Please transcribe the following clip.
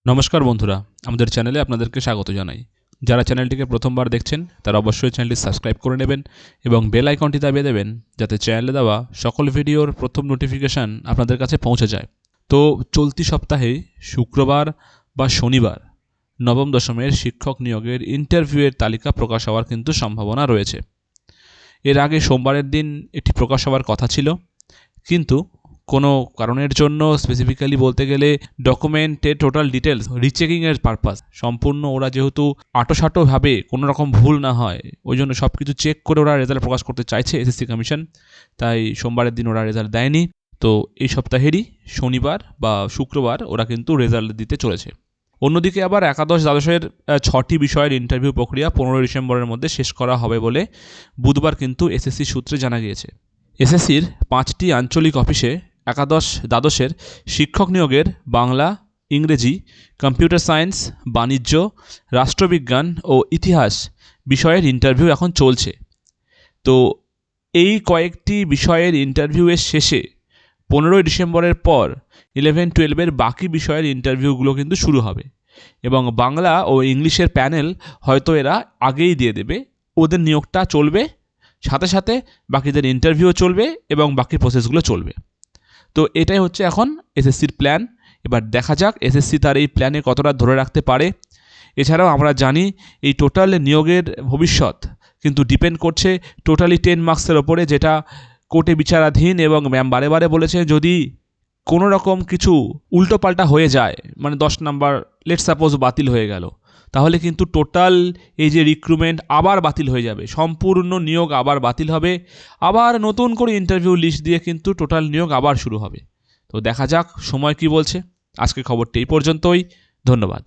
নমস্কার বন্ধুরা, আমাদের চ্যানেলে আপনাদেরকে স্বাগত জানাই। যারা চ্যানেলটিকে প্রথমবার দেখছেন তারা অবশ্যই চ্যানেলটি সাবস্ক্রাইব করে নেবেন এবং বেল আইকনটি দাবিয়ে দেবেন যাতে চ্যানেলে দেওয়া সকল ভিডিওর প্রথম নোটিফিকেশান আপনাদের কাছে পৌঁছে যায়। তো চলতি সপ্তাহে শুক্রবার বা শনিবার নবম দশমের শিক্ষক নিয়োগের ইন্টারভিউয়ের তালিকা প্রকাশ হওয়ার কিন্তু সম্ভাবনা রয়েছে। এর আগে সোমবারের দিন এটি প্রকাশ হওয়ার কথা ছিল, কিন্তু কোনো কারণের জন্য স্পেসিফিক্যালি বলতে গেলে ডকুমেন্টের টোটাল ডিটেলস রিচেকিংয়ের পারপাস সম্পূর্ণ ওরা যেহেতু আটোসাটোভাবে কোনো রকম ভুল না হয় ওই জন্য সব কিছু চেক করে ওরা রেজাল্ট প্রকাশ করতে চাইছে এসএসসি কমিশন। তাই সোমবারের দিন ওরা রেজাল্ট দেয়নি। তো এই সপ্তাহেরই শনিবার বা শুক্রবার ওরা কিন্তু রেজাল্ট দিতে চলেছে। অন্যদিকে আবার একাদশ দ্বাদশের 6টি বিষয়ের ইন্টারভিউ প্রক্রিয়া 15 ডিসেম্বরের মধ্যে শেষ করা হবে বলে বুধবার কিন্তু এসএসসি সূত্রে জানা গিয়েছে। এসএসসির 5টি আঞ্চলিক অফিসে একাদশ দ্বাদশের শিক্ষক নিয়োগের বাংলা, ইংরেজি, কম্পিউটার সায়েন্স, বাণিজ্য, রাষ্ট্রবিজ্ঞান ও ইতিহাস বিষয়ের ইন্টারভিউ এখন চলছে। তো এই কয়েকটি বিষয়ের ইন্টারভিউয়ের শেষে 15 ডিসেম্বরের পর 11-12 বাকি বিষয়ের ইন্টারভিউগুলো কিন্তু শুরু হবে এবং বাংলা ও ইংলিশের প্যানেল হয়তো এরা আগেই দিয়ে দেবে। ওদের নিয়োগটা চলবে, সাথে সাথে বাকিদের ইন্টারভিউও চলবে এবং বাকি প্রসেসগুলো চলবে। তো এটাই হচ্ছে এখন এসএসসির প্ল্যান। এবার দেখা যাক এসএসসি তার এই প্ল্যানে কতটা ধরে রাখতে পারে। এছাড়াও আমরা জানি এই টোটাল নিয়োগের ভবিষ্যৎ কিন্তু ডিপেন্ড করছে টোটালি 10 মার্কসের ওপরে, যেটা কোর্টে বিচারাধীন এবং ম্যাম বারে বারে বলেছেন যদি কোনো রকম কিছু উল্টোপাল্টা হয়ে যায়, মানে 10 নাম্বার লেট সাপোজ বাতিল হয়ে গেল, তাহলে কিন্তু টোটাল এই যে রিক্রুটমেন্ট আবার বাতিল হয়ে যাবে, সম্পূর্ণ নিয়োগ আবার বাতিল হবে, আবার নতুন করে ইন্টারভিউ লিস্ট দিয়ে কিন্তু টোটাল নিয়োগ আবার শুরু হবে। তো দেখা যাক সময় কি বলছে। আজকের খবরটি এই পর্যন্তই। ধন্যবাদ।